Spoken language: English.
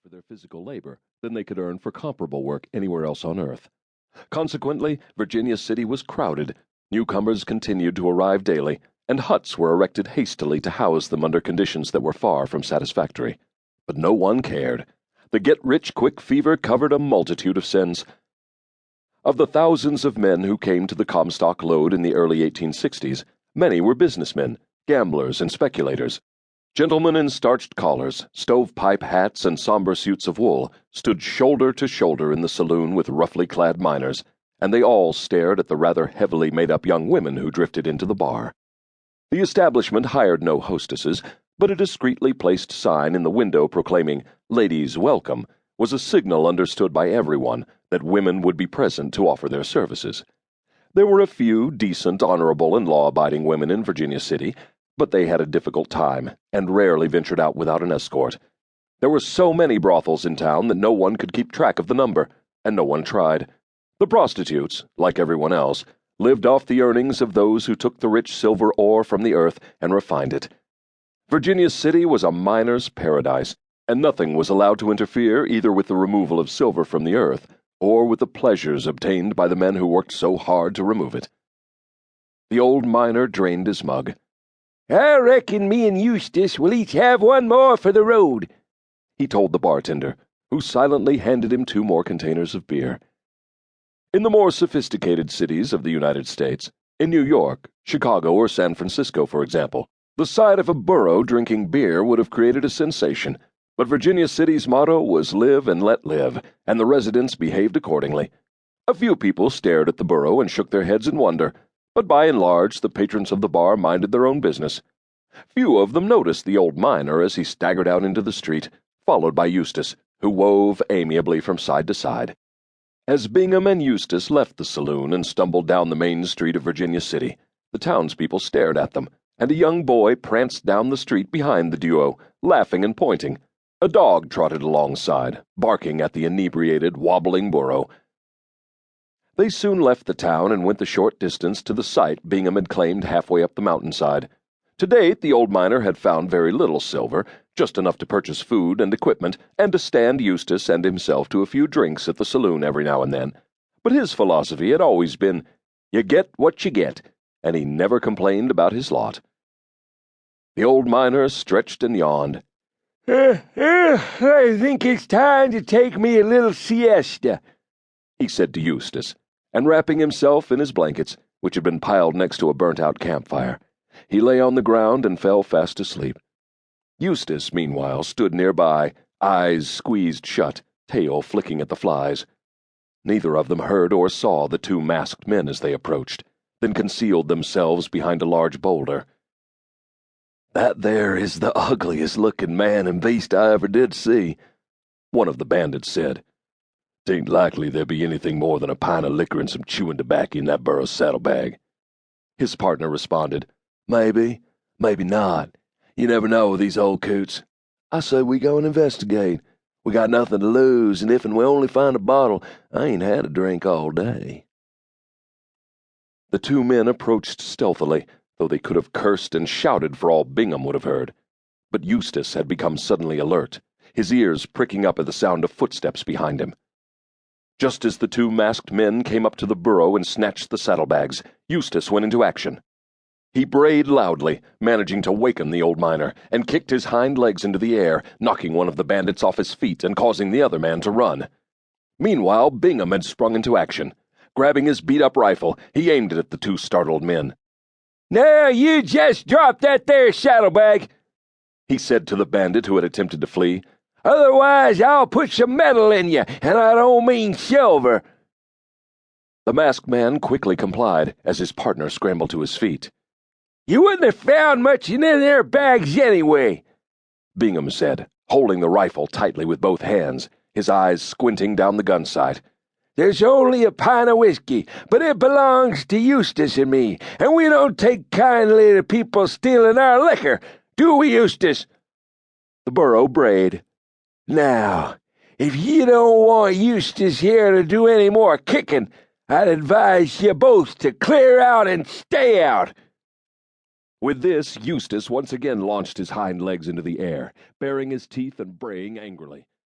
for their physical labor than they could earn for comparable work anywhere else on Earth. Consequently, Virginia City was crowded. Newcomers continued to arrive daily, and huts were erected hastily to house them under conditions that were far from satisfactory. But no one cared. The get-rich-quick fever covered a multitude of sins. Of the thousands of men who came to the Comstock Lode in the early 1860s, many were businessmen, gamblers, and speculators. Gentlemen in starched collars, stovepipe hats, and somber suits of wool stood shoulder to shoulder in the saloon with roughly clad miners, and they all stared at the rather heavily made-up young women who drifted into the bar. The establishment hired no hostesses, but a discreetly placed sign in the window proclaiming "Ladies Welcome" was a signal understood by everyone that women would be present to offer their services. There were a few decent, honorable, and law-abiding women in Virginia City, but they had a difficult time and rarely ventured out without an escort. There were so many brothels in town that no one could keep track of the number, and no one tried. The prostitutes, like everyone else, lived off the earnings of those who took the rich silver ore from the earth and refined it. Virginia City was a miner's paradise, and nothing was allowed to interfere either with the removal of silver from the earth or with the pleasures obtained by the men who worked so hard to remove it. The old miner drained his mug. "I reckon me and Eustace will each have one more for the road," he told the bartender, who silently handed him 2 more containers of beer. In the more sophisticated cities of the United States, in New York, Chicago, or San Francisco, for example, the sight of a burro drinking beer would have created a sensation, but Virginia City's motto was live and let live, and the residents behaved accordingly. A few people stared at the burro and shook their heads in wonder, but by and large the patrons of the bar minded their own business. Few of them noticed the old miner as he staggered out into the street, followed by Eustace, who wove amiably from side to side. As Bingham and Eustace left the saloon and stumbled down the main street of Virginia City, the townspeople stared at them, and a young boy pranced down the street behind the duo, laughing and pointing. A dog trotted alongside, barking at the inebriated, wobbling burro. They soon left the town and went the short distance to the site Bingham had claimed halfway up the mountainside. To date, the old miner had found very little silver, just enough to purchase food and equipment, and to stand Eustace and himself to a few drinks at the saloon every now and then. But his philosophy had always been, "You get what you get," and he never complained about his lot. The old miner stretched and yawned. I think it's time to take me a little siesta," he said to Eustace, and wrapping himself in his blankets, which had been piled next to a burnt-out campfire, he lay on the ground and fell fast asleep. Eustace, meanwhile, stood nearby, eyes squeezed shut, tail flicking at the flies. Neither of them heard or saw the 2 masked men as they approached, then concealed themselves behind a large boulder. "That there is the ugliest-looking man and beast I ever did see," one of the bandits said. "'Tain't likely there be anything more than a pint of liquor and some chewing tobacco in that burro's saddlebag." His partner responded, "Maybe, maybe not. You never know with these old coots. I say we go and investigate. We got nothing to lose, and if we only find a bottle, I ain't had a drink all day." The 2 men approached stealthily, though they could have cursed and shouted for all Bingham would have heard. But Eustace had become suddenly alert, his ears pricking up at the sound of footsteps behind him. Just as the 2 masked men came up to the burro and snatched the saddlebags, Eustace went into action. He brayed loudly, managing to waken the old miner, and kicked his hind legs into the air, knocking one of the bandits off his feet and causing the other man to run. Meanwhile, Bingham had sprung into action. Grabbing his beat-up rifle, he aimed it at the 2 startled men. "Now you just drop that there saddlebag," he said to the bandit who had attempted to flee. "Otherwise I'll put some metal in you, and I don't mean silver." The masked man quickly complied as his partner scrambled to his feet. "You wouldn't have found much in them there bags anyway," Bingham said, holding the rifle tightly with both hands, his eyes squinting down the gun sight. "There's only a pint of whiskey, but it belongs to Eustace and me, and we don't take kindly to people stealing our liquor, do we, Eustace?" The burro brayed. "Now, if you don't want Eustace here to do any more kicking, I'd advise you both to clear out and stay out." With this, Eustace once again launched his hind legs into the air, baring his teeth and braying angrily.